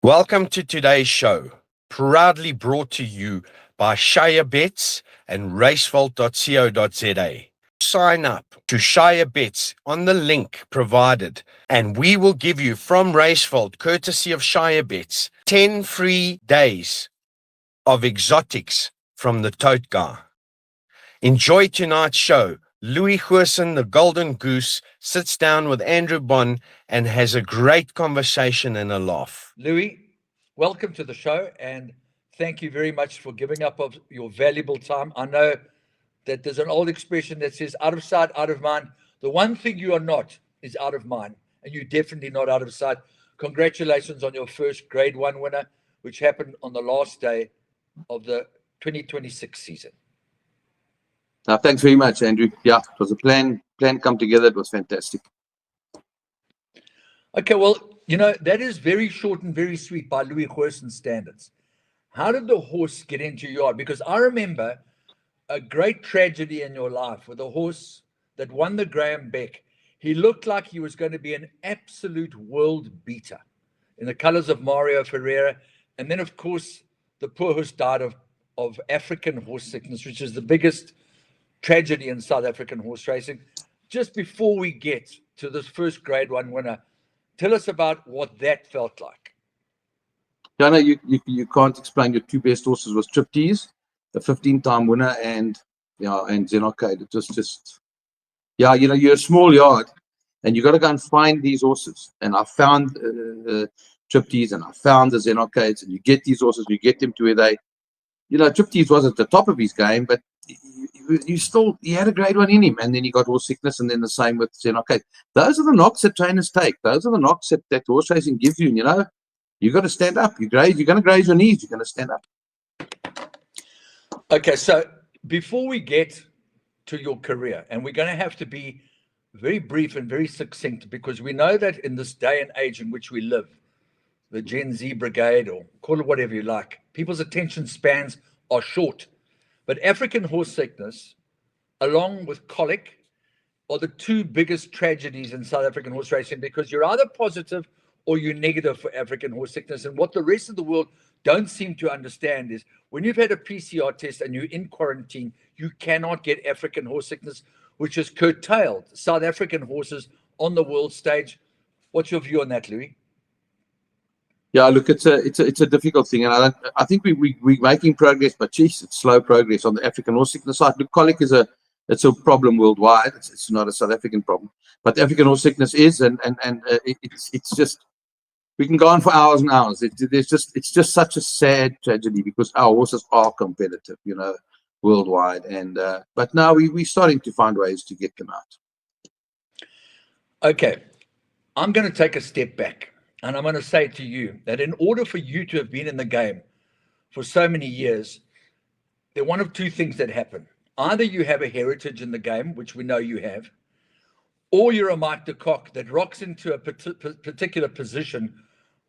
Welcome to today's show, proudly brought to you by Shire Bets and racevault.co.za. Sign up to Shire Bets on the link provided, and we will give you from Racevault, courtesy of Shire Bets, 10 free days of exotics from the Tote Guy. Enjoy tonight's show. Louis Herson, the Golden Goose, sits down with Andrew Bond and has a great conversation and a laugh. Louis, welcome to the show, and thank you very much for giving up of your valuable time. I know that there's an old expression that says, out of sight, out of mind. The one thing you are not is out of mind, and you're definitely not out of sight. Congratulations on your first Grade 1 winner, which happened on the last day of the 2026 season. Thanks very much, Andrew. Yeah, it was a plan come together. It was fantastic. Okay, well, that is very short and very sweet by Louis Herson's standards. How did the horse get into your yard? Because I remember a great tragedy in your life with a horse that won the Graham Beck. He looked like he was going to be an absolute world beater in the colors of Mario Ferreira. And then, of course, the poor horse died of African horse sickness, which is the biggest tragedy in South African horse racing. Just before we get to this first Grade 1 winner, tell us about what that felt like. Yeah, no, you can't explain. Your two best horses was Tragedies, the 15-time winner, and Zenokade. It was just, you're a small yard, and you got to go and find these horses. And I found Tragedies, and I found the Zenokades, and you get these horses, you get them to where they, Tragedies was at the top of his game, but he had a Grade 1 in him, and then he got horse sickness, and then the same with Zenokade. Those are the knocks that trainers take. Those are the knocks that horse racing gives you. And, you got to stand up. You're going to graze your knees. You're going to stand up. Okay, so before we get to your career, and we're going to have to be very brief and very succinct, because we know that in this day and age in which we live, the Gen Z brigade, or call it whatever you like, people's attention spans are short. But African horse sickness, along with colic, are the two biggest tragedies in South African horse racing, because you're either positive or you're negative for African horse sickness. And what the rest of the world don't seem to understand is when you've had a PCR test and you're in quarantine, you cannot get African horse sickness, which has curtailed South African horses on the world stage. What's your view on that, Louis? Yeah, look, it's a difficult thing, and I think we're making progress, but geez, it's slow progress on the African horse sickness side. Look, colic it's a problem worldwide. It's not a South African problem, but African horse sickness is, and it's just, we can go on for hours and hours. It's just such a sad tragedy, because our horses are competitive, worldwide, and but now we're starting to find ways to get them out. Okay, I'm going to take a step back. And I'm going to say to you that in order for you to have been in the game for so many years, there are one of two things that happen. Either you have a heritage in the game, which we know you have, or you're a Mike de Kock that rocks into a particular position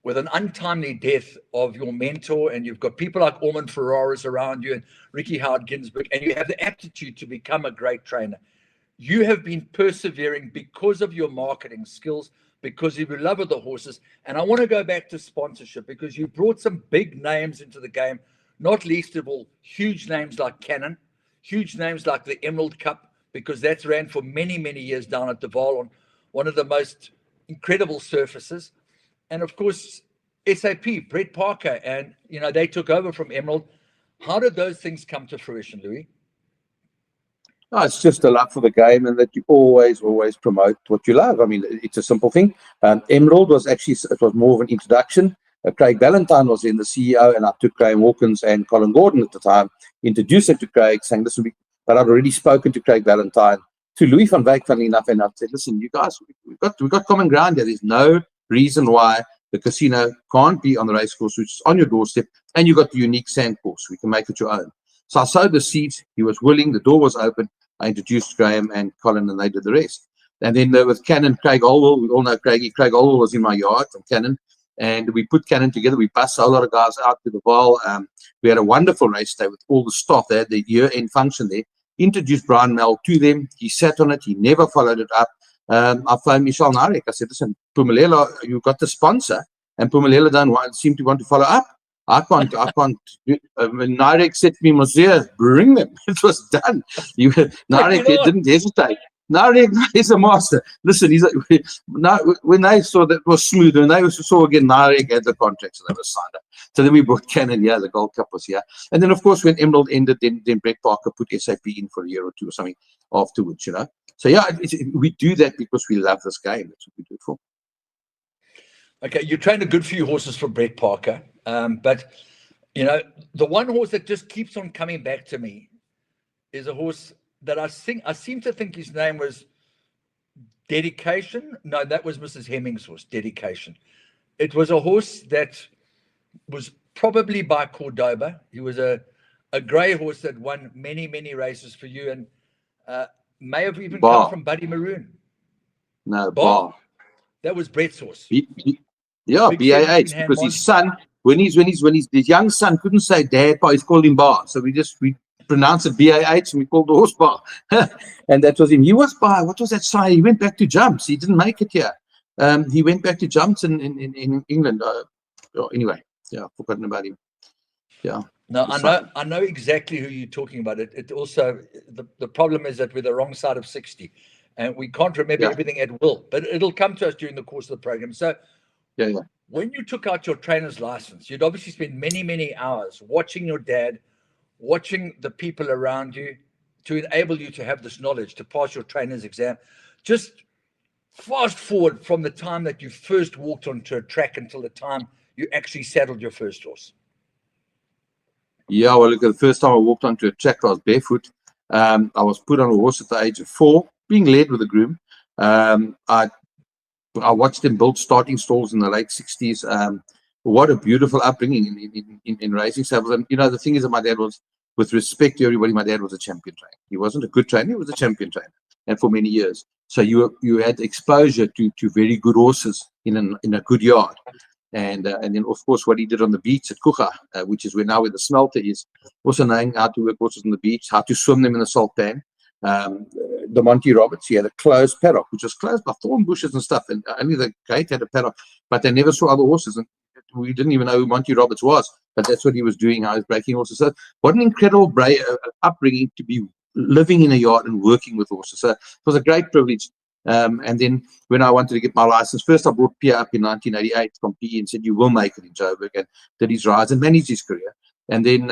with an untimely death of your mentor, and you've got people like Ormond Ferraris around you and Ricky Howard Ginsburg, and you have the aptitude to become a great trainer. You have been persevering because of your marketing skills, because of your love of the horses. And I want to go back to sponsorship, because you brought some big names into the game, not least of all, huge names like Cannon, huge names like the Emerald Cup, because that's ran for many, many years down at the Vaal on one of the most incredible surfaces. And of course, SAP, Brett Parker, and, they took over from Emerald. How did those things come to fruition, Louis? No, it's just a love for the game, and that you always promote what you love. I mean, it's a simple thing. Emerald was more of an introduction. Craig Ballantyne was in the CEO, and I took Graham Hawkins and Colin Gordon at the time, introduced him to Craig, saying, listen, but I'd already spoken to Craig Ballantyne, to Louis van Wyk, funnily enough, and I said, listen, you guys, we've got common ground here. There's no reason why the casino can't be on the race course, which is on your doorstep, and you've got the unique sand course. We can make it your own. So I sowed the seeds. He was willing. The door was open. I introduced Graham and Colin, and they did the rest. And then with Cannon, Craig Olwell, we all know Craig Olwell was in my yard from Cannon, and we put Cannon together. We bussed a lot of guys out to the Vaal. We had a wonderful race day with all the staff. They had the year-end function there. Introduced Brian Mel to them. He sat on it. He never followed it up. I phoned Michelle Narek. I said, listen, Pumelela, you've got the sponsor. and Pumalele don't seem to want to follow up. I can't. When Narek said to me, Mosier, bring them. It was done. Narek didn't hesitate. Narek is a master. Listen, when they saw that it was smooth, when they saw again Narek had the contract, so they were signed up. So then we brought Cannon here, the Gold Cup was here. And then, of course, when Emerald ended, then Brett Parker put SAP in for a year or two or something afterwards, So, yeah, we do that because we love this game. That's what we do it for. Okay, you trained a good few horses for Brett Parker, but, the one horse that just keeps on coming back to me is a horse that I seem to think his name was Dedication. No, that was Mrs. Hemming's horse, Dedication. It was a horse that was probably by Cordoba. He was a grey horse that won many, many races for you, and may have even come from Buddy Maroon. No, Bar. That was Brett's horse. Yeah, BAH, because his son, when his young son couldn't say Dad, he's called him Bar. So we pronounced it BAH and we called the horse Bar. And that was him. He was by, what was that side? He went back to jumps. He didn't make it here. He went back to jumps in England. Anyway, I've forgotten about him. Yeah. No, I know exactly who you're talking about. It also, the problem is that we're the wrong side of 60 and we can't remember everything at will, but it'll come to us during the course of the program. So when you took out your trainer's license, you'd obviously spend many, many hours watching your dad, watching the people around you to enable you to have this knowledge, to pass your trainer's exam. Just fast forward from the time that you first walked onto a track until the time you actually saddled your first horse. Yeah, well, look, the first time I walked onto a track, I was barefoot. I was put on a horse at the age of 4, being led with a groom. I watched him build starting stalls in the late 60s. What a beautiful upbringing in racing saddles. And, the thing is that my dad was, with respect to everybody, my dad was a champion trainer. He wasn't a good trainer, he was a champion trainer, and for many years. So you had exposure to very good horses in a good yard. And then, of course, what he did on the beach at Kucha, which is where the smelter is, also knowing how to work horses on the beach, how to swim them in the salt pan. The Monty Roberts, he had a closed paddock, which was closed by thorn bushes and stuff, and only the gate had a paddock, but they never saw other horses, and we didn't even know who Monty Roberts was, but that's what he was doing, how he was breaking horses. So what an incredible upbringing to be living in a yard and working with horses. So it was a great privilege. And then when I wanted to get my license, first I brought Pierre up in 1988 from PE and said, you will make it in Joburg, and did his rise and managed his career. And then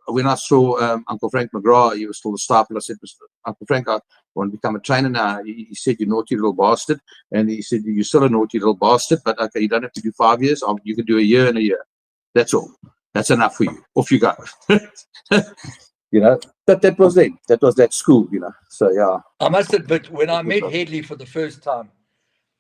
when I saw Uncle Frank McGrath, he was still the staple. I said, Uncle Frank, I want to become a trainer now. He said, you naughty little bastard. And he said, you're still a naughty little bastard, but okay, you don't have to do 5 years. You can do a year and a year. That's all. That's enough for you. Off you go. But that was then. That was that school, So, yeah. I must admit, when I met Headley for the first time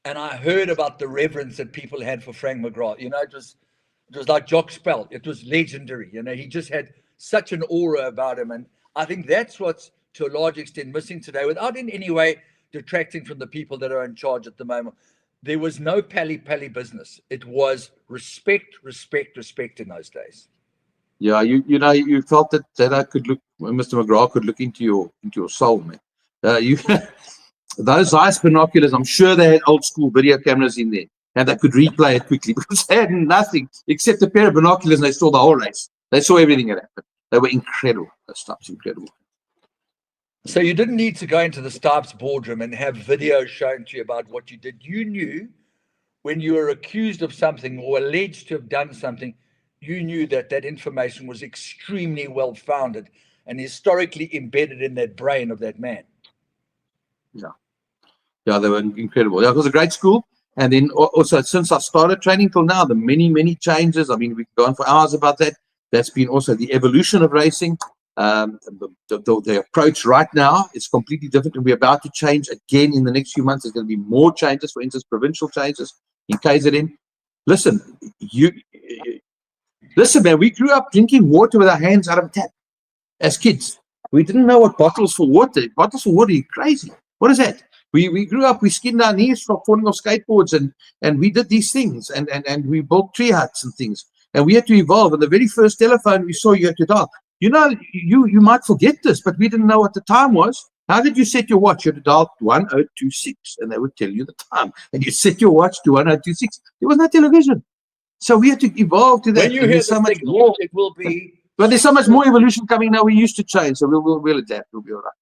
and I heard about the reverence that people had for Frank McGrath, it was like Jock Spell. It was legendary. He just had such an aura about him. And I think that's what's to a large extent missing today, without in any way detracting from the people that are in charge at the moment. There was no pally-pally business. It was respect, respect, respect in those days. Yeah, you felt that I could look, Mr. McGrath could look into your soul, man. Those ice binoculars, I'm sure they had old school video cameras in there, and they could replay it quickly because they had nothing except a pair of binoculars, and they saw the whole race. They saw everything that happened. They were incredible. That stuff's incredible. So you didn't need to go into the staff's boardroom and have videos shown to you about what you did. You knew when you were accused of something or alleged to have done something, you knew that information was extremely well-founded and historically embedded in that brain of that man. Yeah, they were incredible. It was a great school. And then also, since I started training till now, the many, many changes. I mean, we could go on for hours about that. That's been also the evolution of racing. The approach right now is completely different, and we're about to change again in the next few months. There's going to be more changes, for instance, provincial changes in KZN. Listen, man, we grew up drinking water with our hands out of a tap as kids. We didn't know what bottles for water. Bottles for water, you're crazy. What is that? We grew up, we skinned our knees from falling off skateboards, and we did these things, and we built tree huts and things, and we had to evolve. And the very first telephone we saw, you had to dial. You might forget this, but we didn't know what the time was. How did you set your watch? You had to dial 1026, and they would tell you the time. And you set your watch to 1026. There was no television. So we have to evolve to that. When you And hear there's the so much signal, more. it will be. But there's so much more evolution coming now. We used to change, so we'll adapt. We'll be all right.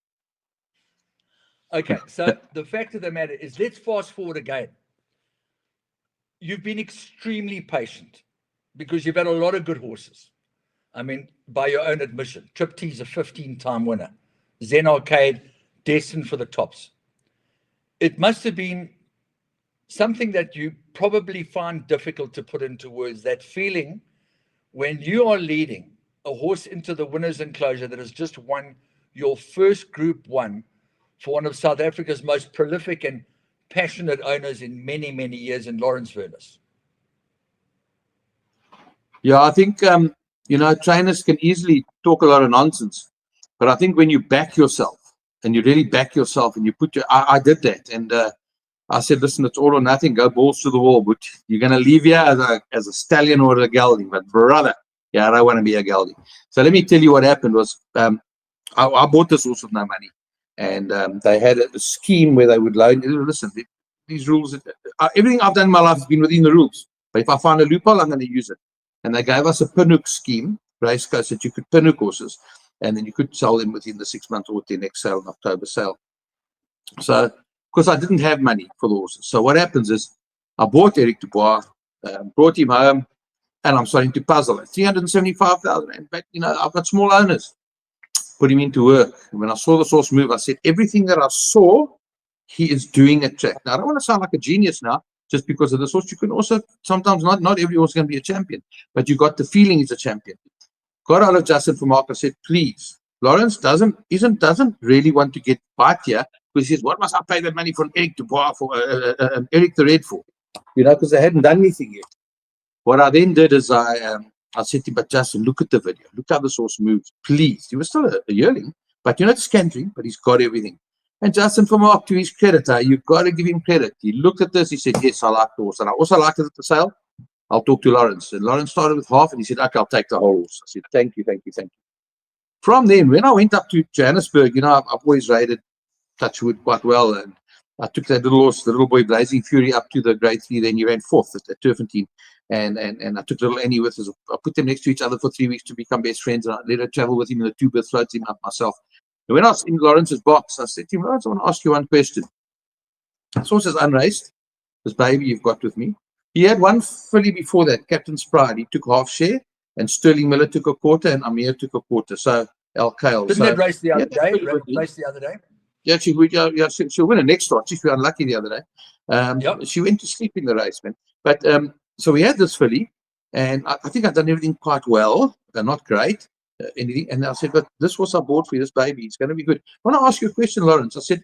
Okay, so the fact of the matter is, let's fast forward again. You've been extremely patient because you've had a lot of good horses. I mean, by your own admission, Trip T's a 15-time winner. Zen Arcade, destined for the tops. It must have been something that you probably find difficult to put into words, that feeling when you are leading a horse into the winner's enclosure that has just won your first Group 1 for one of South Africa's most prolific and passionate owners in many, many years, in Lawrence Wernars. Yeah, I think, trainers can easily talk a lot of nonsense. But I think when you back yourself and you really back yourself and you put I did that. And I said, listen, it's all or nothing. Go balls to the wall. But you're going to leave here as a stallion or a gelding. But brother, yeah, I don't want to be a gelding. So let me tell you what happened was I bought this horse with no money. And they had a scheme where they would loan. Listen, these rules, everything I've done in my life has been within the rules. But if I find a loophole, I'm going to use it. And they gave us a pinhook scheme, race course, that you could pinhook horses. And then you could sell them within the 6 months or the next sale, an October sale. So, because I didn't have money for the horses. So what happens is I bought Eric Dubois, brought him home, and I'm starting to puzzle it. 375,000. But, I've got small owners. Put him into work. And when I saw this horse move, I said, everything that I saw, he is doing at track. Now, I don't want to sound like a genius now, just because of this horse. You can also, sometimes not every horse is going to be a champion, but you got the feeling he's a champion. Got out of Justin for Mark. I said, please, Lawrence doesn't really want to get bite here, because he says, what must I pay that money for Eric Dubois, for Eric the Red for? Because they hadn't done anything yet. What I then did is I said to him, but Justin, look at the video. Look how this horse moves. Please. He was still a yearling, but it's cantering, but he's got everything. And Justin, for Mark, to his credit, you've got to give him credit. He looked at this. He said, yes, I like the horse. And I also liked it at the sale. I'll talk to Lawrence. And Lawrence started with half, and he said, okay, I'll take the whole horse. I said, thank you. From then, when I went up to Johannesburg, I've always rated Touchwood quite well. And I took that little horse, the little boy Blazing Fury, up to the grade 3. Then he ran 4th at the Turfentine. And I took little Annie with us. I put them next to each other for 3 weeks to become best friends. And I let her travel with him in the 2-berth, floats him up myself. And when I was in Lawrence's box, I said to him, Lawrence, I want to ask you one question. This horse is unraced. This baby you've got with me. He had one filly before that, Captain's Pride. He took half share, and Sterling Miller took a quarter, and Amir took a quarter. So Al Kale. Didn't that race the other day? Yeah, she'll win a next start. She was unlucky the other day. She went to sleep in the race, man. But so we had this filly, and I think I've done everything quite well. They're not great. Anything. And I said, but this was I bought for you, this baby. It's going to be good. I want to ask you a question, Lawrence. I said,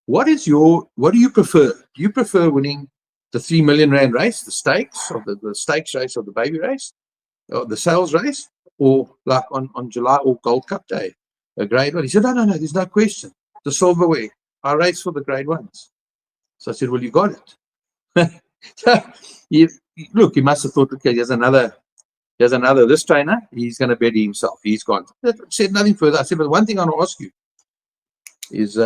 what do you prefer? Do you prefer winning the 3 million rand race, the stakes, or the stakes race, or the baby race, or the sales race, or like on July or Gold Cup day, a grade 1? He said, no, there's no question. The silverware. I race for the grade 1s. So I said, well, you got it. So look, he must have thought, okay, there's another, this trainer, he's going to bet himself. He's gone. I said nothing further. I said, but one thing I want to ask you is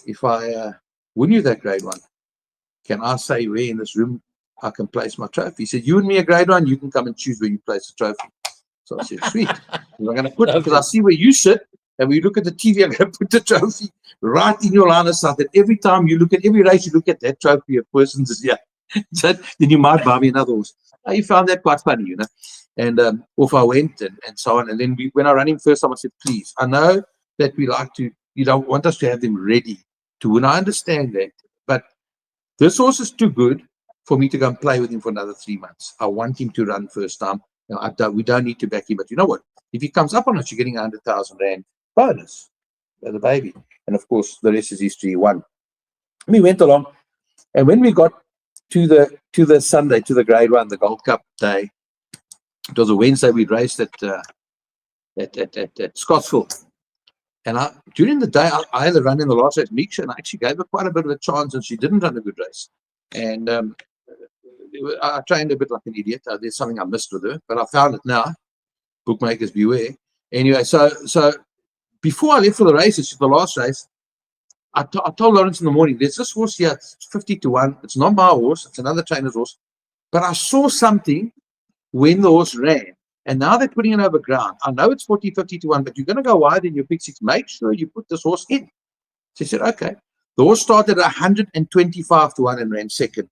if I win you that grade 1, can I say where in this room I can place my trophy? He said, you and me a grade 1, you can come and choose where you place the trophy. So I said, sweet. I'm going to put it, because I see where you sit, and we look at the TV, I'm going to put the trophy right in your line of sight, that every time you look at every race, you look at that trophy, a person's is here. So then you might buy me another horse. He found that quite funny, And off I went, and so on. And then when I ran him first time, I said, please, I know that we like to, you don't want us to have them ready to win. I understand that. But this horse is too good for me to go and play with him for another 3 months. I want him to run first time. We don't need to back him. But you know what? If he comes up on us, you're getting 100,000 rand bonus for the baby. And of course, the rest is history. He won. We went along. And when we got to the Sunday, to the grade 1, the Gold Cup day, it was a Wednesday. We raced at Scottsville, and during the day I had a run in the last race, Miksha, and I actually gave her quite a bit of a chance, and she didn't run a good race. And I trained a bit like an idiot. There's something I missed with her, but I found it now. Bookmakers beware. Anyway, so before I left for the races, the last race, I told Lawrence in the morning, there's this horse here, it's 50 to 1. It's not my horse, it's another trainer's horse. But I saw something when the horse ran. And now they're putting it over ground. I know it's 40, 50 to 1, but you're going to go wide in your pick six. Make sure you put this horse in. So he said, okay. The horse started 125 to 1 and ran second.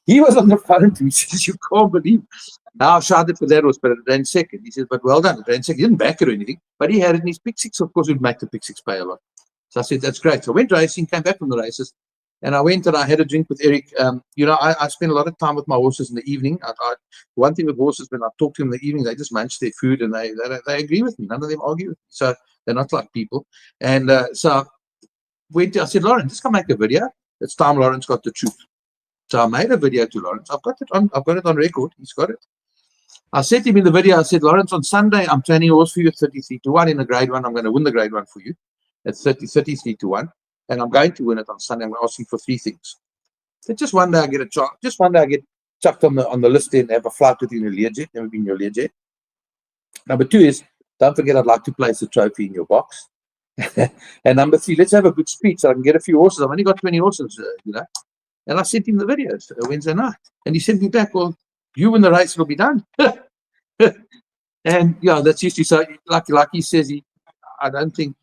He was on the phone to me. He says, you can't believe how shouted for that horse, but it ran second. He says, but well done. It ran second. He didn't back it or anything, but he had it in his pick six. Of course, we'd make the pick six pay a lot. So I said, that's great. So I went racing, came back from the races, and I went and I had a drink with Eric. I spend a lot of time with my horses in the evening. One thing with horses, when I talk to them in the evening, they just munch their food and they agree with me. None of them argue with me. So they're not like people. And so I said, Lawrence, just come make a video. It's time Lawrence got the truth. So I made a video to Lawrence. I've got it on record. He's got it. I said to him in the video, I said, Lawrence, on Sunday, I'm training a horse for you at 33 to 1 in the grade 1. I'm going to win the grade 1 for you at 33 to 1. And I'm going to win it on Sunday. I'm going to ask you for 3 things. So just one day I get a chance. Just one day I get chucked on the list and have a flight with you in a Learjet. Never been in your Learjet. Number 2 is, don't forget, I'd like to place the trophy in your box. And number 3, let's have a good speech so I can get a few horses. I've only got 20 horses, And I sent him the videos Wednesday night. And he sent me back, well, you win the race, it'll be done. And, that's usually so. Like he says, I don't think,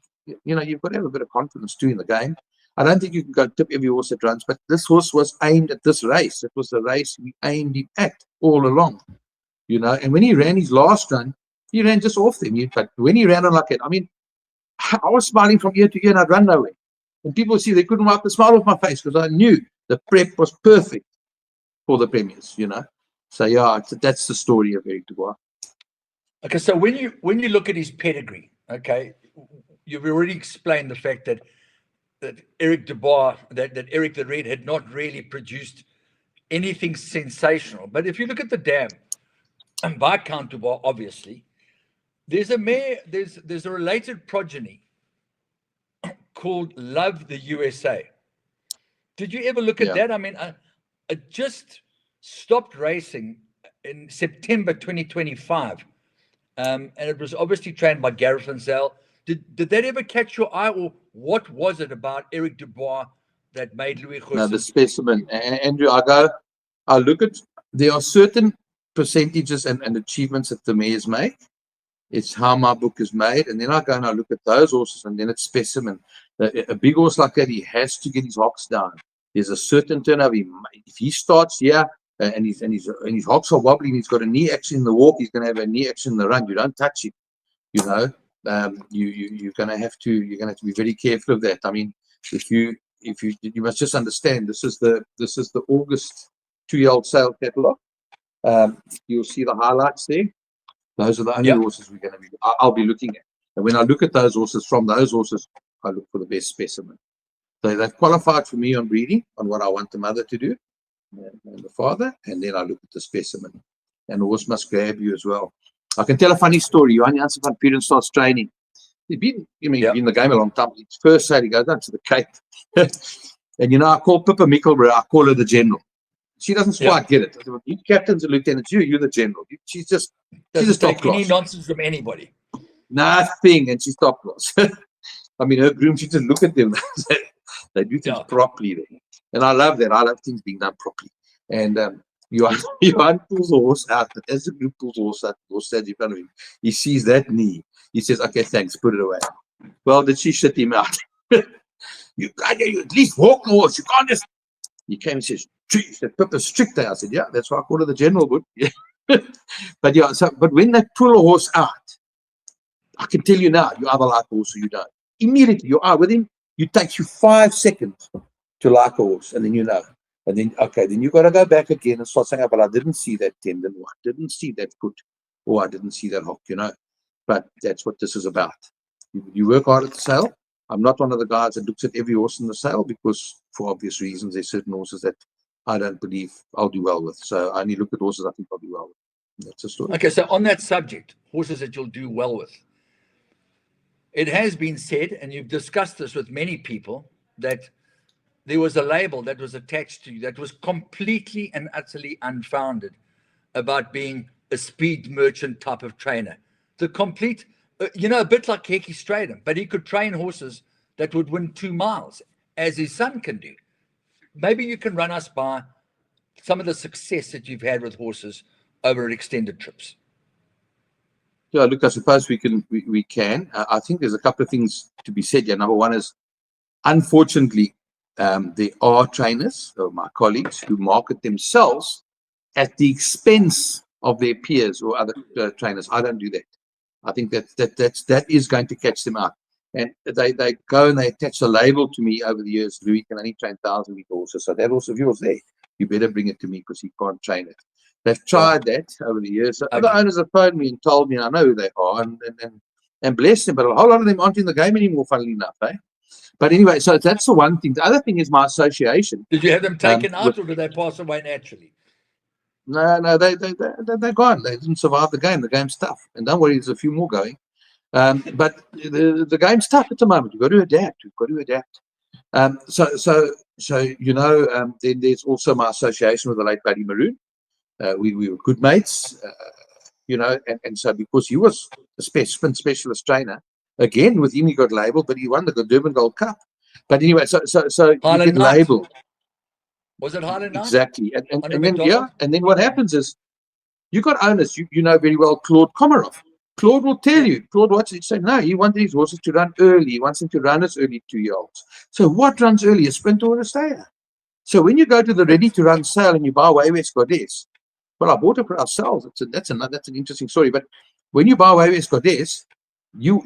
you've got to have a bit of confidence too in the game. I don't think you can go tip every horse that runs, but this horse was aimed at this race. It was the race we aimed him at all along, And when he ran his last run, he ran just off them. But when he ran on like that, I was smiling from ear to ear and I'd run nowhere. And people see they couldn't wipe the smile off my face because I knew the prep was perfect for the premiers, So that's the story of Eric Dubois. Okay, so when you look at his pedigree, okay, you've already explained the fact that Eric Dubois, that Eric the Red had not really produced anything sensational. But if you look at the dam, and by Count Dubois, obviously, there's a related progeny called Love the USA. Did you ever look at that? I just stopped racing in September 2025. And it was obviously trained by Gareth and Zell. Did that ever catch your eye, or what was it about Eric Dubois that made Louis Herson? No, the specimen. Andrew, I look at, there are certain percentages and achievements that the mares make. It's how my book is made. And then I go and I look at those horses, and then it's specimen. A big horse like that, he has to get his hocks down. There's a certain turnover. If he starts here, and his hocks are wobbling, he's got a knee action in the walk, he's going to have a knee action in the run. You don't touch him, you're going to have to be very careful of that. If you must just understand, this is the August 2-year-old sale catalog. You'll see the highlights there. Those are the only horses we're going to be. I'll be looking at. And when I look at those horses, from those horses, I look for the best specimen. So they've qualified for me on breeding, on what I want the mother to do, and the father, and then I look at the specimen. And the horse must grab you as well. I can tell a funny story. Johan Janssen van Puren starts training. He's been in the game a long time. His first sale, he goes down to the Cape. And I call Pippa Mickelborough, I call her the general. She doesn't quite get it. I said, you captains and lieutenants, you're the general. She's just top class. Any nonsense from anybody. Nothing, and she's top class. Her groom, she just look at them. They do things properly there. And I love that. I love things being done properly. And Johan pulls the horse out. But as the group pulls the horse out, the horse stands in front of him. He sees that knee. He says, okay, thanks, put it away. Well, did she shut him out? You at least walk the horse. You can't just. He came and says, Pippa's strict there. I said, yeah, that's why I call her the general. But but when they pull a horse out, I can tell you now, you either like a horse or you don't. Immediately, you are with him. It takes you 5 seconds to like a horse, and then you know. And then, then you got to go back again and start saying, but I didn't see that tendon, or I didn't see that foot, or I didn't see that hook, But that's what this is about. You work hard at the sale. I'm not one of the guys that looks at every horse in the sale because, for obvious reasons, there's certain horses that I don't believe I'll do well with. So I only look at horses I think I'll do well with. That's the story. Okay, so on that subject, horses that you'll do well with. It has been said, and you've discussed this with many people, that there was a label that was attached to you that was completely and utterly unfounded about being a speed merchant type of trainer. The complete, a bit like Heki Stratham, but he could train horses that would win 2 miles, as his son can do. Maybe you can run us by some of the success that you've had with horses over extended trips? Yeah, look, I suppose we can. I think there's a couple of things to be said here. Number one is, unfortunately, there are trainers, or my colleagues, who market themselves at the expense of their peers or other trainers. I don't do that. I think that is going to catch them out. And they go and they attach a label to me over the years. Louis can only train 1,000-meter horses. So that also, if yours there, you better bring it to me because he can't train it. They've tried that over the years. So other owners have phoned me and told me, and I know who they are, and bless them. But a whole lot of them aren't in the game anymore, funnily enough. But anyway, so that's the one thing. The other thing is my association. Did you have them taken out, or did they pass away naturally? No, they're gone. They didn't survive the game. The game's tough. And don't worry, there's a few more going. But the game's tough at the moment. You've got to adapt. Then there's also my association with the late Buddy Maroon. We were good mates, and so because he was a sprint specialist trainer, again with him he got labelled, but he won the Durban Gold Cup. But anyway, so you get labelled. Was it Highland Knight? Exactly, and then what happens is you got owners. You know very well Claude Komarov. Claude will tell you. Claude watches it. Say no, he wants these horses to run early. He wants them to run as early 2-year-olds. So what runs early, a sprint or a stayer? So when you go to the ready-to-run sale and you buy Waywest Goddess, well, I bought it for ourselves. That's an interesting story. But when you buy Waywest Goddess, you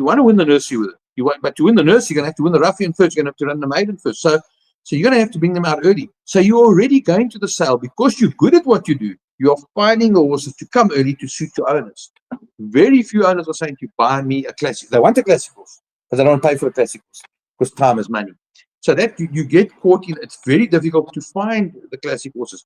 want to win the nursery with it. But to win the nursery, you're going to have to win the ruffian first. You're going to have to run the maiden first. So you're going to have to bring them out early. So you're already going to the sale because you're good at what you do. You're finding the horses to come early to suit your owners. Very few owners are saying to buy me a classic. They want a classic horse, but they don't pay for a classic horse because time is money. So that you get caught in. It's very difficult to find the classic horses.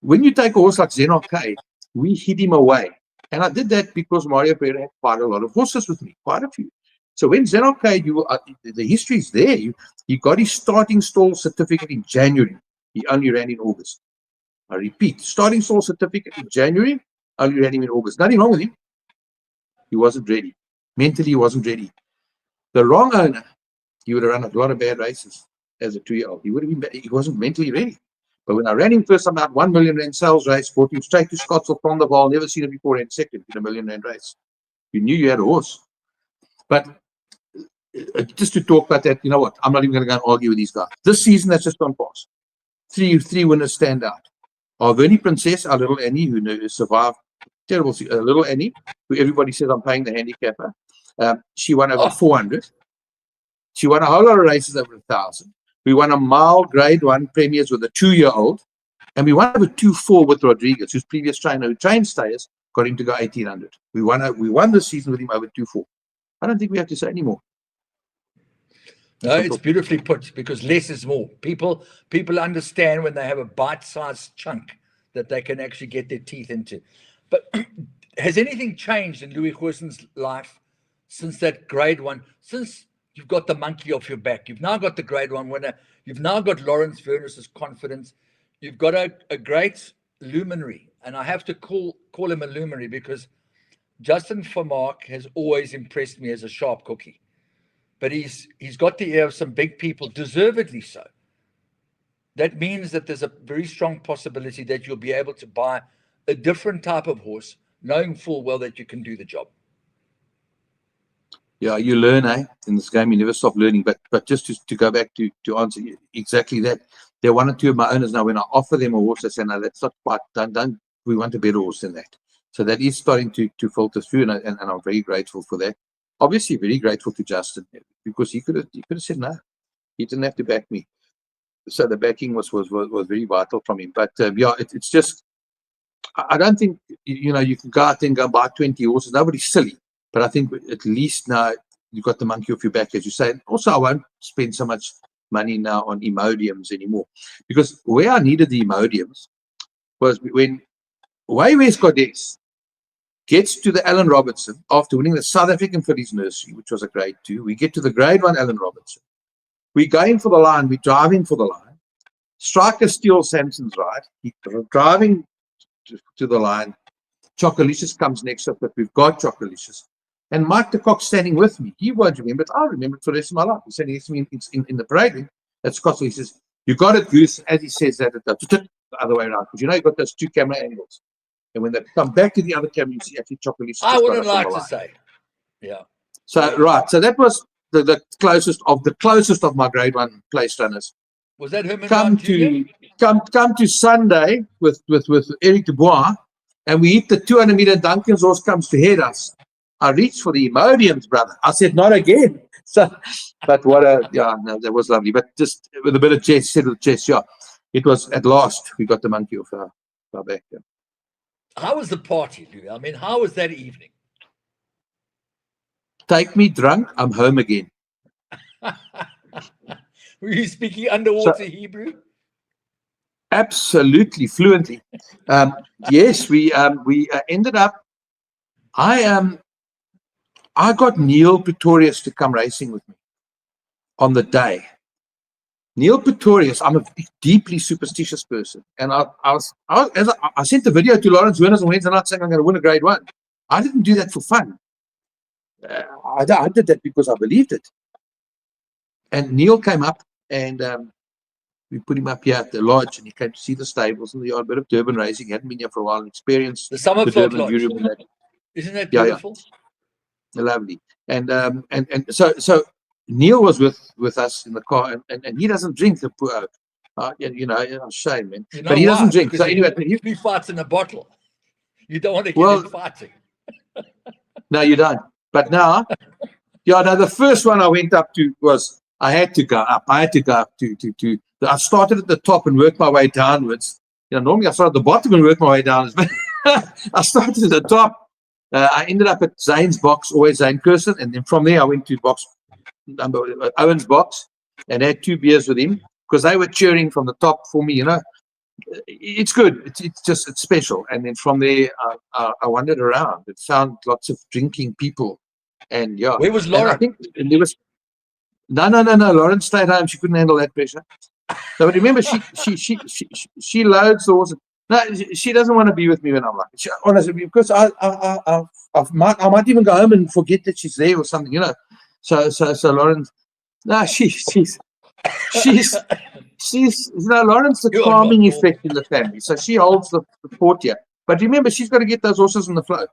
When you take a horse like Zenok, we hid him away. And I did that because Mario Pereira had quite a lot of horses with me, quite a few. So when Zenok, the history is there. He got his starting stall certificate in January. He only ran in August. I repeat, starting stall certificate in January, only ran him in August. Nothing wrong with him. He wasn't ready. Mentally, he wasn't ready. The wrong owner, he would have run a lot of bad races as a 2-year-old. He would have been. He wasn't mentally ready. But when I ran him first, about 1 million rand sales race, brought him straight to Scottsville from the ball, never seen it before, and second in a 1 million rand race. You knew you had a horse. But just to talk about that, you know what? I'm not even going to go and argue with these guys. This season, that's just gone past. Three winners stand out. Our Vernie Princess, our little Annie, who survived terrible, little Annie, who everybody says I'm paying the handicapper. She won over 400. She won a whole lot of races over 1,000. We won a mile grade 1 premiers with a 2-year-old. And we won over 2-4 with Rodriguez, whose previous trainer who trained stayers, got him to go 1,800. We won this season with him over 2-4. I don't think we have to say any more. No, it's beautifully put, because less is more. People understand when they have a bite-sized chunk that they can actually get their teeth into. But has anything changed in Louis Herson's life since that grade 1? Since you've got the monkey off your back, you've now got the grade 1 winner, you've now got Lawrence Wernars' confidence, you've got a great luminary, and I have to call him a luminary because Justin Vermaak has always impressed me as a sharp cookie. But he's got the ear of some big people, deservedly so. That means that there's a very strong possibility that you'll be able to buy a different type of horse, knowing full well that you can do the job. Yeah, you learn, in this game, you never stop learning. But just to go back to answer exactly that, there are 1 or 2 of my owners now, when I offer them a horse, I say, no, that's not quite done. We want a better horse than that. So that is starting to filter through, and I'm very grateful for that. Obviously, very grateful to Justin, because he could have said no. He didn't have to back me. So the backing was very vital from him. But it's just, I don't think you can go out there and go buy 20 horses. Nobody's silly. But I think at least now you've got the monkey off your back, as you say. Also, I won't spend so much money now on Imodiums anymore, because where I needed the Imodiums was when Waywest Goddess gets to the Allen Robertson after winning the South African Fillies Nursery, which was a grade 2. We get to the grade 1 Allen Robertson. We go in for the line. We drive in for the line. Striker steals Samson's ride. He's driving to the line. Chocolicious comes next up, but we've got Chocolicious. And Mike de Kock standing with me. He won't remember it. I'll remember it for the rest of my life. He's standing next to me in the parade at Scottsville. He says, "You got it, Goose." As he says that, the other way around. Because you've got those 2 camera angles. And when they come back to the other camera, you see actually Chocolate. I wouldn't like to say. Yeah. So right. So that was the closest of my grade 1 place runners. Was that Herman Come to Sunday with Eric Dubois, and we hit the 200 meter. Duncan's horse comes to head us. I reached for the Imodiums, brother. I said, not again. So, but that was lovely. But just with a bit of chess, yeah. It was at last we got the monkey off our back. Yeah. How was the party, Lou? I mean, how was that evening? Take me drunk, I'm home again. Were you speaking underwater Hebrew? Absolutely fluently. Yes, we ended up. I got Neil Pretorius to come racing with me on the day. Neil Pretorius, I'm a deeply superstitious person, and I sent the video to Lawrence Wernars on Wednesday night saying I'm going to win a grade 1. I didn't do that for fun. I did that because I believed it. And Neil came up, and we put him up here at the lodge, and he came to see the stables and the yard, bit of Durban racing. He hadn't been here for a while and experienced the Summerfield Durban Lodge. Isn't that beautiful? Yeah. Lovely. And so Neil was with us in the car, and he doesn't drink, the poor shame, man. But he doesn't drink. So anyway, he fights in a bottle. You don't want to get him fighting. No, you don't. But now, the first one I went up to was I had to go up. I started at the top and worked my way downwards. Normally I start at the bottom and work my way down. But I started at the top. I ended up at Zane's box, always Zane Herson, and then from there I went to Owen's box and had 2 beers with him because they were cheering from the top for me. It's good. It's special. And then from there I wandered around and found lots of drinking people. And yeah, where was Lauren? I think there was no. Lauren stayed home. She couldn't handle that pressure. So remember, she loads the horses. No, she doesn't want to be with me when I'm like, honestly, because I might even go home and forget that she's there or something, So Lauren, no, she's Lauren's the calming effect in the family. So she holds the fort here. But remember, she's got to get those horses on the float.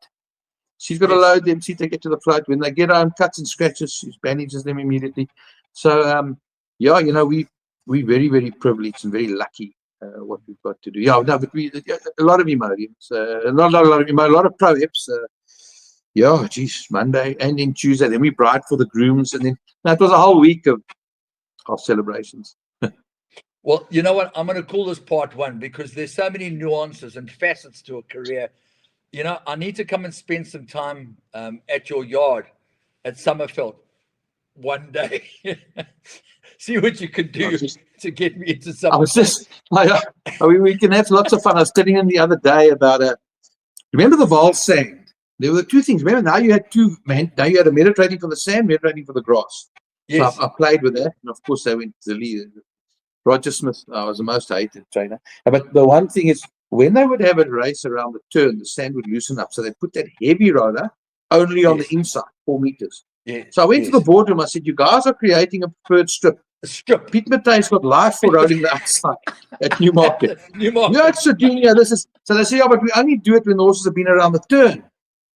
She's got to load them, see to get to the float. When they get home, cuts and scratches, she bandages them immediately. So we're very, very privileged and very lucky what we've got to do. Yeah, no, but a lot of Imodiums, a lot of pro-hips. Monday and then Tuesday. Then we bride for the grooms, and then it was a whole week of celebrations. Well, you know what? I'm going to call this part 1 because there's so many nuances and facets to a career. I need to come and spend some time at your yard at Summerfield one day. See what you can do to get me into something. We can have lots of fun. I was telling him the other day about remember the Vaal sand? There were 2 things. Remember, now you had 2 men. Now you had a meditating for the sand, meditating for the grass. Yes. So I played with that, and of course they went to the lead. Roger Smith was the most hated trainer. But the one thing is, when they would have a race around the turn, the sand would loosen up. So they put that heavy roller only on the inside, 4 meters. Yes. So I went to the boardroom. I said, you guys are creating a preferred strip. Pete Matthij's got life for rolling the outside at Newmarket. It's a junior. So they say, but we only do it when the horses have been around the turn.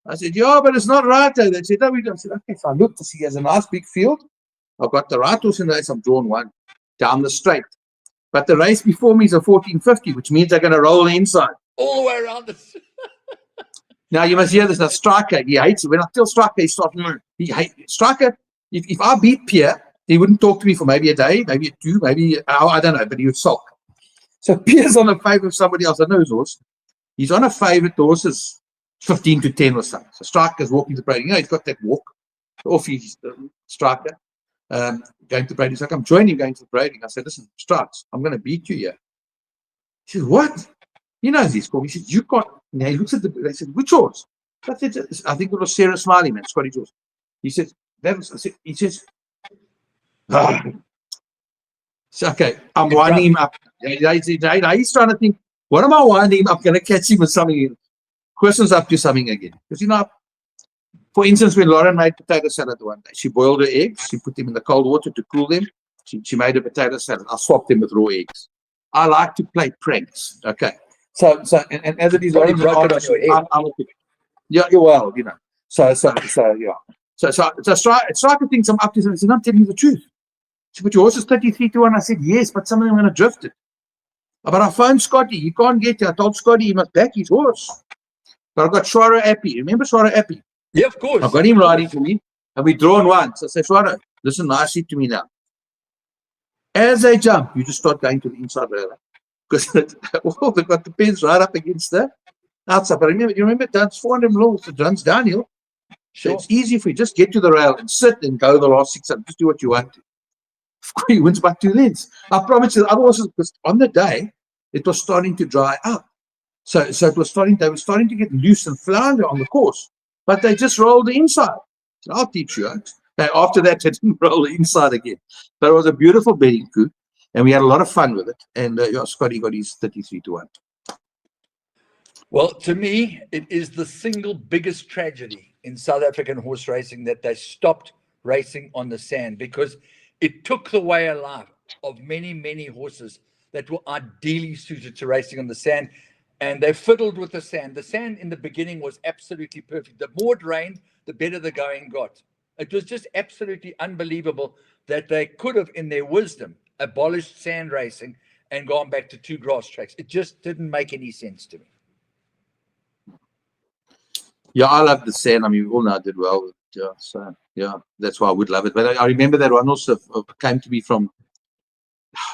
I said, but it's not right. They said, no, we don't. I said, okay, so I looked to see he has a nice big field. I've got the right horse in the race. I've drawn one down the straight. But the race before me is a 1450, which means they're going to roll the inside. All the way around this. Now, you must hear this. Now, Striker, he hates it. When I tell Striker, he starts, Striker, if I beat Pierre, he wouldn't talk to me for maybe a day, maybe 2, maybe an hour, I don't know, but he would sulk. So Pierre's on a favourite of somebody else. I know his horse. He's on a favourite. The horse is 15 to 10 or something. So Striker's walking to Brady. He's got that walk. Off he's Striker. Going to Brady. He's like, I'm joining you going to Brady. I said, listen, Strikes, I'm going to beat you here. He says, what? He knows he's called. He says, you can't. Now he looks at they said, which horse? I think it was Sarah Smiley, man, Scotty horse. He says, he says, so, okay, I'm winding him up. He's trying to think, what am I winding him up? Going to catch him with something? Questions up to something again. Because, for instance, when Lauren made potato salad one day, she boiled her eggs, she put them in the cold water to cool them. She made a potato salad. I swapped them with raw eggs. I like to play pranks. Okay. And as it is, Probably Lawrence, broke it on your head. yeah, well, you know. So yeah. So striker thinks I'm up to something. He said, I'm telling you the truth. He said, but your horse is 33-1. I said, yes, but some of them are going to drift it. But I phoned Scotty. He can't get here. I told Scotty he must back his horse. But I've got Shwara Appy. Remember Shwara Appy? Yeah, of course. I've got him riding for me. And we drawn once. I said, Shwara, listen nicely to me now. As they jump, you just start going to the inside rail. Because they've got the pins right up against the outside. But you remember it runs 400 mils. It runs downhill. So it's easy for you. Just get to the rail and sit and go the last 600. Just do what you want to. Of course, he wins by 2 lengths. I promise you, the other horses, because on the day, it was starting to dry up. So it was they were starting to get loose and flounder on the course. But they just rolled the inside. So I'll teach you. After that, they didn't roll the inside again. But it was a beautiful betting coup. And we had a lot of fun with it. And Scotty got his 33-1. Well, to me, it is the single biggest tragedy in South African horse racing that they stopped racing on the sand, because it took the way of life of many, many horses that were ideally suited to racing on the sand. And they fiddled with the sand. The sand in the beginning was absolutely perfect. The more it rained, the better the going got. It was just absolutely unbelievable that they could have, in their wisdom, abolished sand racing and gone back to 2 grass tracks. It just didn't make any sense to me. Yeah, I love the sand. I mean, we all know I did well. Yeah, so yeah, that's why I would love it. But I remember that one also came to me from,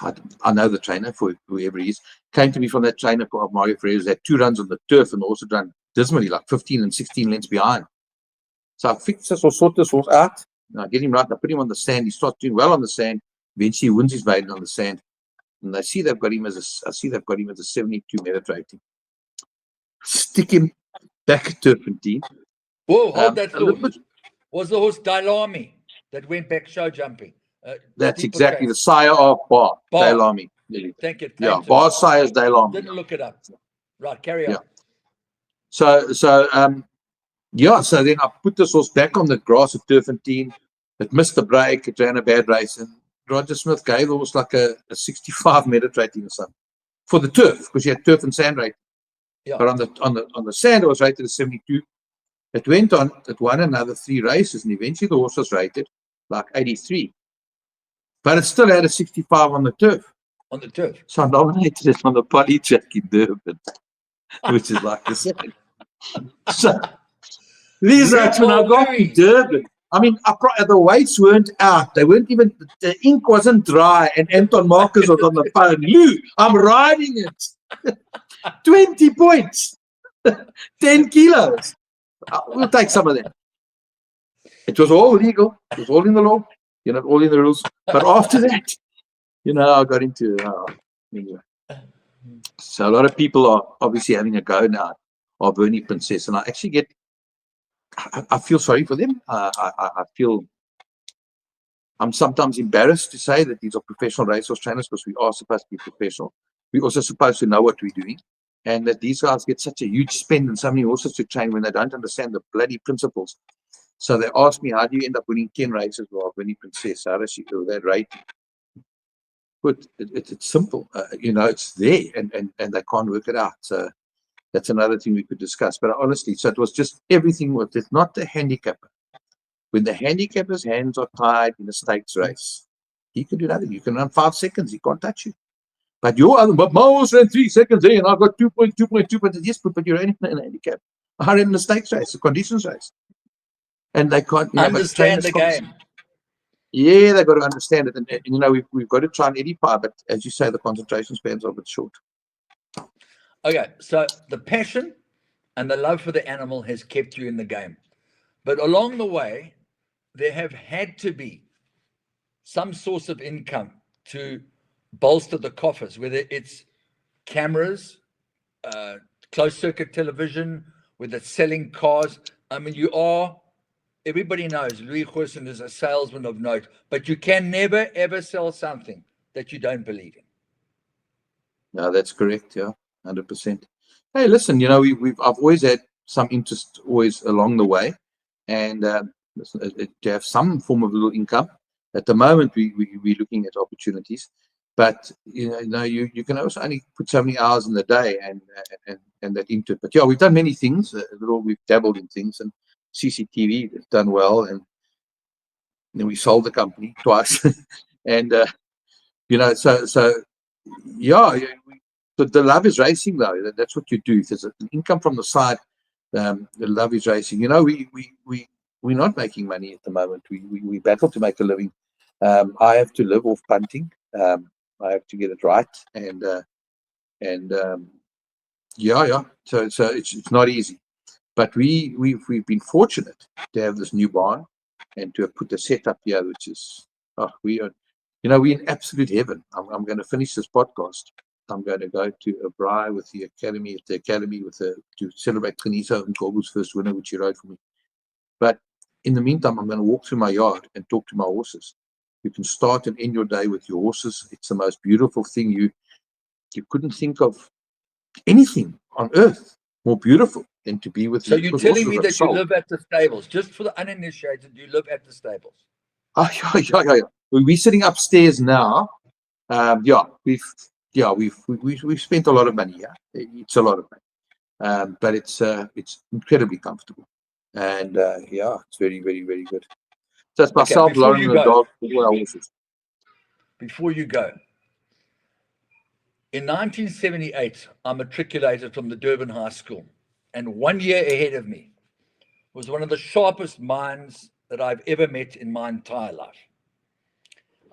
I know the trainer, for whoever he is, came to me from that trainer of Mario Ferreira's, had 2 runs on the turf and also done dismally, like 15 and 16 lengths behind. So I fixed this or sort this horse out. And I get him right. I put him on the sand. He starts doing well on the sand. Eventually, he wins his maiden on the sand. And I see they've got him as a 72 merit rating. Stick him back at Turpentine. Whoa, hold that thought. Was the horse Dailami that went back show jumping? That's exactly the sire of Bar. Dailami. Thank you. Yeah, Bar sire is Dailami. Didn't look it up. Right, carry on. Yeah. So then I put this horse back on the grass at Turpentine. It missed the break. It ran a bad race. And Roger Smith gave the horse like a 65 merit rating or something for the turf, because he had turf and sand rating. Yeah. But on the sand, it was rated as 72. It went on, it won another 3 races, and eventually the horse was rated like 83. But it still had a 65 on the turf. On the turf. So I nominated it on the poly track in Durban, which is like the sand. So these are when I got to Durban. I mean, the weights weren't out. They weren't even, the ink wasn't dry, and Anton Marcus was on the phone. Lou, I'm riding it. 20 points. 10 kilos. We'll take some of them. It was all legal. It was all in the law. All in the rules. But after that, I got into anyway. So a lot of people are obviously having a go now of Bernie Princess, and I actually I feel sorry for them. I feel I'm sometimes embarrassed to say that these are professional racehorse trainers, because we are supposed to be professional. We're also supposed to know what we're doing. And that these guys get such a huge spend and so many horses to train when they don't understand the bloody principles. So they asked me, how do you end up winning 10 races with Winnie Princess? How does she do that rating? But it's simple. It's there, and they can't work it out. So that's another thing we could discuss. But honestly, so it was just everything with it, not the handicapper. When the handicapper's hands are tied in a stakes race, he can do nothing. You can run 5 seconds, he can't touch you. But my horse ran 3 seconds there, and I've got 2.2. Yes, but you're in a handicap. I ran in a stakes race, a conditions race. And they can't understand the game. Yeah, they've got to understand it. And we've got to try and edify, but as you say, the concentration spans are a bit short. Okay, so the passion and the love for the animal has kept you in the game. But along the way, there have had to be some source of income to bolster the coffers, whether it's cameras, closed circuit television, whether it's selling cars. I mean, everybody knows Louis Herson is a salesman of note, but you can never, ever sell something that you don't believe in. No, that's correct. Yeah, 100%. Hey, listen, I've always had some interest always along the way, and to have some form of little income. At the moment, we're looking at opportunities. But you can also only put so many hours in the day and that into it. But yeah, we've done many things. We've dabbled in things, and CCTV has done well, and then we sold the company twice, and so yeah. The love is racing, though. That's what you do. There's an income from the side. The love is racing. We're not making money at the moment. We battle to make a living. I have to live off punting. I have to get it right, and yeah. So it's not easy, but we've been fortunate to have this new barn and to have put the setup here, which is we're in absolute heaven. I'm going to finish this podcast. I'm going to go to a braai with the academy to celebrate Kaniso and Gogu's first winner, which he rode for me. But in the meantime, I'm going to walk through my yard and talk to my horses. You can start and end your day with your horses. It's the most beautiful thing. You couldn't think of anything on earth more beautiful than to be with. So you're telling me that you live at the stables? Just for the uninitiated, you live at the stables? Oh, yeah. We're sitting upstairs now. We've spent a lot of money. Yeah, it's a lot of money, but it's incredibly comfortable, and it's very, very, very good. So it's myself, Lauren, and the dog. Before you go, in 1978, I matriculated from the Durban High School, and 1 year ahead of me was one of the sharpest minds that I've ever met in my entire life.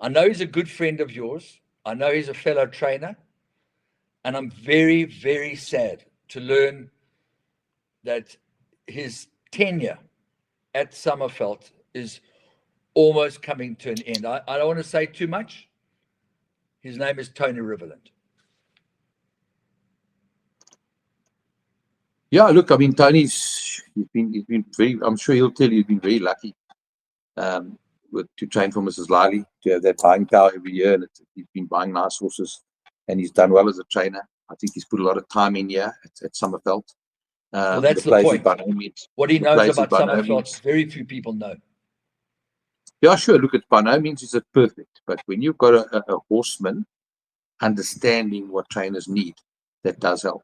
I know he's a good friend of yours. I know he's a fellow trainer, and I'm very, very sad to learn that his tenure at Summerveld is almost coming to an end. I don't want to say too much. His name is Tony Riverland. Yeah, look, I mean, Tony's been very. I'm sure he'll tell you he's been very lucky to train for Mrs. Liley, to have that buying power every year, and he's been buying nice horses, and he's done well as a trainer. I think he's put a lot of time in here at Summerveld. Well, that's the point. What he knows about Summerveld, very few people know. Yeah, sure. Look, by no means is it perfect, but when you've got a horseman understanding what trainers need, that does help.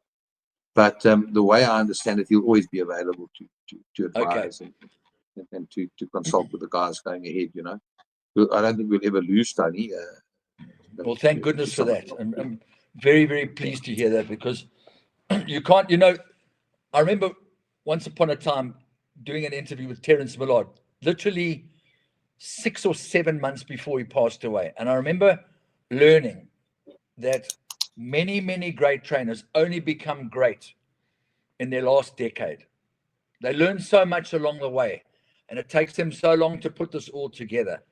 But the way I understand it, he'll always be available to advise and to consult with the guys going ahead. I don't think we'll ever lose Tony. Well, thank goodness for that. I'm very, very pleased to hear that, because you can't. I remember once upon a time doing an interview with Terence Millard, literally 6 or 7 months before he passed away, and I remember learning that many, many great trainers only become great in their last decade. They learn so much along the way, and it takes them so long to put this all together.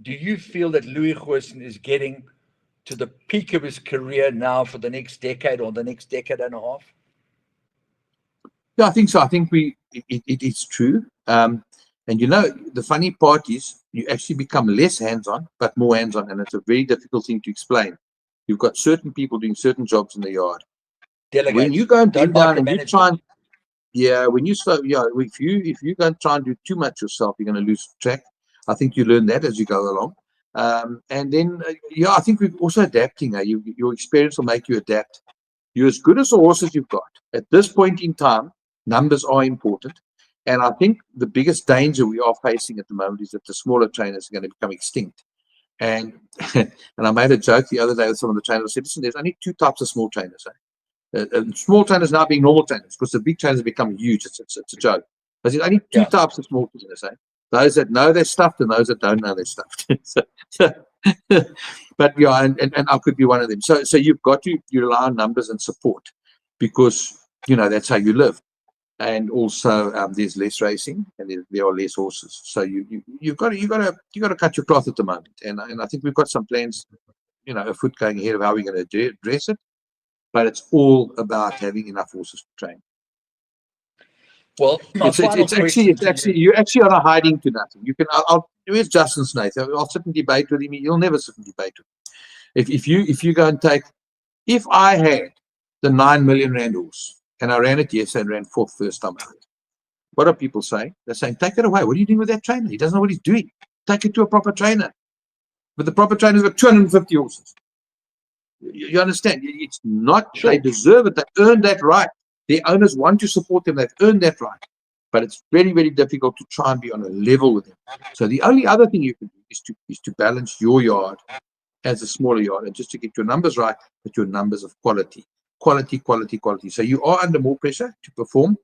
Do you feel that Louis Herson is getting to the peak of his career now for the next decade or the next decade and a half? Yeah, I think so. I think it is true. And the funny part is you actually become less hands-on, but more hands-on, and it's a very difficult thing to explain. You've got certain people doing certain jobs in the yard. Delegate. When you go and bend down and you try and if you go and try and do too much yourself, you're going to lose track. I think you learn that as you go along. And then I think we're also adapting. Your experience will make you adapt. You're as good as the horses you've got. At this point in time, numbers are important. And I think the biggest danger we are facing at the moment is that the smaller trainers are going to become extinct. And I made a joke the other day with some of the trainers. I said, listen, there's only 2 types of small trainers. Small trainers now being normal trainers, because the big trainers become huge. It's a joke. But there's only 2 types of small trainers. Those that know they're stuffed and those that don't know they're stuffed. But and I could be one of them. So you've got to rely on numbers and support, because that's how you live. And also there's less racing and there are less horses. So you've got to cut your cloth at the moment. And I think we've got some plans, afoot going ahead of how we're going to address it. But it's all about having enough horses to train. Well, it's actually you're actually on a hiding to nothing. You can. Where's Justin Snaith? I'll sit and debate with him. You'll never sit and debate with him. If you go and take, if I had the 9 million rand horse and I ran it yesterday and ran 4th first time out, what are people saying? They're saying, take it away. What are you doing with that trainer? He doesn't know what he's doing. Take it to a proper trainer. But the proper trainer's got 250 horses. You understand? It's not, Sure. they deserve it. They earned that right. Their owners want to support them. They've earned that right. But it's very, very difficult to try and be on a level with them. So the only other thing you can do is to balance your yard as a smaller yard, and just to get your numbers right, but your numbers of quality. So you are under more pressure to perform.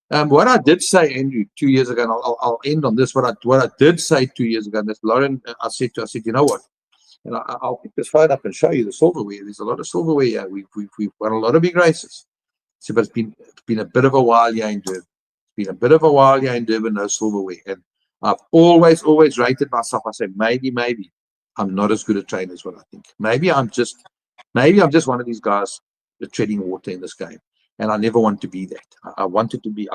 What I did say, Andrew, 2 years ago, and I'll end on this. What I did say 2 years ago, and that's Lauren, I said, you know what? And I'll pick this phone up and show you the silverware. There's a lot of silverware here. We've won a lot of big races. So, but it's been a bit of a while here in Durban. It's been a bit of a while here in Durban, no silverware. And I've always rated myself. I say, maybe I'm not as good a trainer as what I think. Maybe I'm just one of these guys that treading water in this game. And I never want to be that. I want to be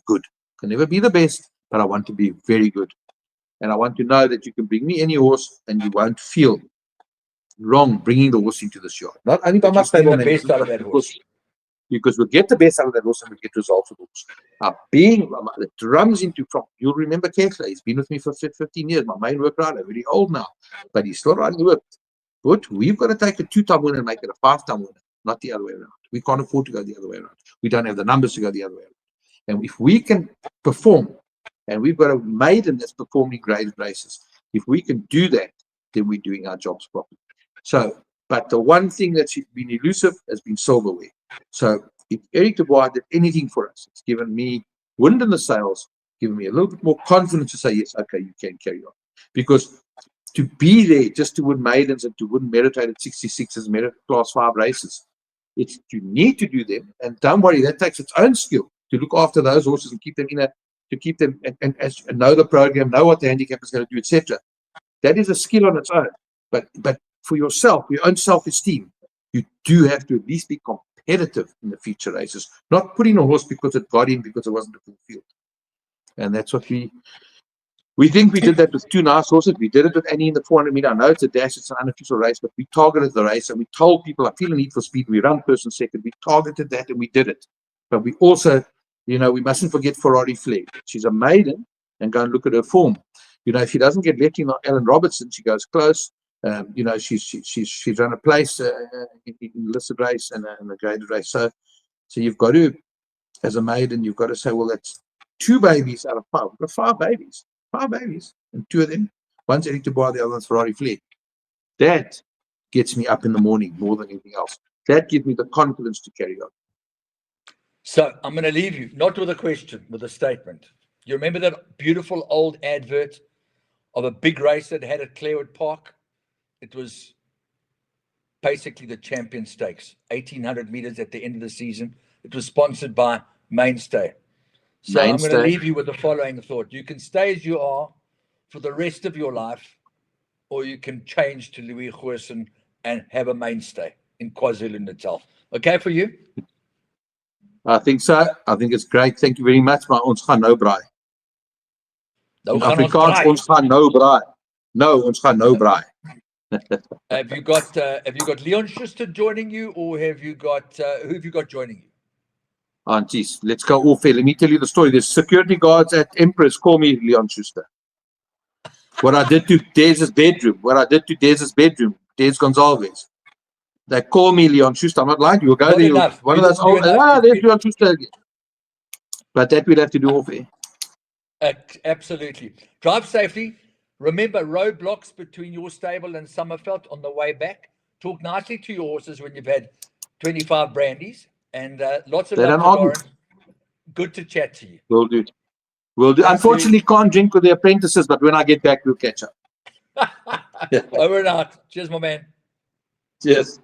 good. Can never be the best, but I want to be very good. And I want to know that you can bring me any horse and you won't feel wrong bringing the horse into this yard. Not only by my stable, the best out of that horse. Because we'll get the best out of that horse and we'll get results with the horse. It runs into from, you'll remember Kessler, he's been with me for 15 years, my main work rider, very old now, but he's still riding work. But we've got to take a 2-time winner and make it a 5-time winner, not the other way around. We can't afford to go the other way around. We don't have the numbers to go the other way around. And if we can perform, and we've got a maiden that's performing graded races, if we can do that, then we're doing our jobs properly. So, but the one thing that's been elusive has been silverware. So if Eric Dubois did anything for us, it's given me wind in the sails, given me a little bit more confidence to say, yes, okay, you can carry on. Because to be there just to win maidens and to win merited 66s, merit class 5 races, you need to do them. And don't worry, that takes its own skill to look after those horses and keep them and know the program, know what the handicap is going to do, etc. That is a skill on its own. But for yourself, your own self-esteem, you do have to at least be competitive in the future races, not putting a horse because it got in because it wasn't a full field. And that's what we think we did that with 2 nice horses. We did it with Annie in the 400 meter. I know it's a dash, it's an unofficial race, but we targeted the race and we told people, I feel a need for speed. We run person second. We targeted that and we did it. But we also, we mustn't forget Ferrari Flair. She's a maiden, and go and look at her form. If she doesn't get left in Ellen Robertson, she goes close. She's run a place in listed race and a graded race. So you've got to, as a maiden, you've got to say, well, that's 2 babies out of 5. We've got 5 babies, and 2 of them, one's Eric Dubois, the other one's Ferrari Flair. That gets me up in the morning more than anything else. That gives me the confidence to carry on. So I'm going to leave you, not with a question, with a statement. You remember that beautiful old advert of a big race that had at Clarewood Park? It was basically the Champion Stakes, 1,800 meters at the end of the season. It was sponsored by Mainstay. So I'm going to leave you with the following thought. You can stay as you are for the rest of your life, or you can change to Louis Herson and have a Mainstay in KwaZulu-Natal. Okay for you? I think so. I think it's great. Thank you very much. Maar ons gaan nou braai. In Afrikaans, ons gaan nou braai. No, ons gaan nou braai. Have you got Leon Schuster joining you, or have you got who have you got joining you? Geez, let's go off here. Let me tell you the story. There's security guards at Empress call me Leon Schuster. What I did to Dez's bedroom, Dez Gonzalez. They call me Leon Schuster. I'm not lying to you. We'll go there. One of those old, there's Leon Schuster again. But that we'll have to do off here. Absolutely. Drive safely. Remember, roadblocks between your stable and Summerfeld on the way back. Talk nicely to your horses when you've had 25 brandies. And lots of love to Lauren. Good to chat to you. Will do. Unfortunately, can't drink with the apprentices, but when I get back, we'll catch up. Over and out. Cheers, my man. Cheers.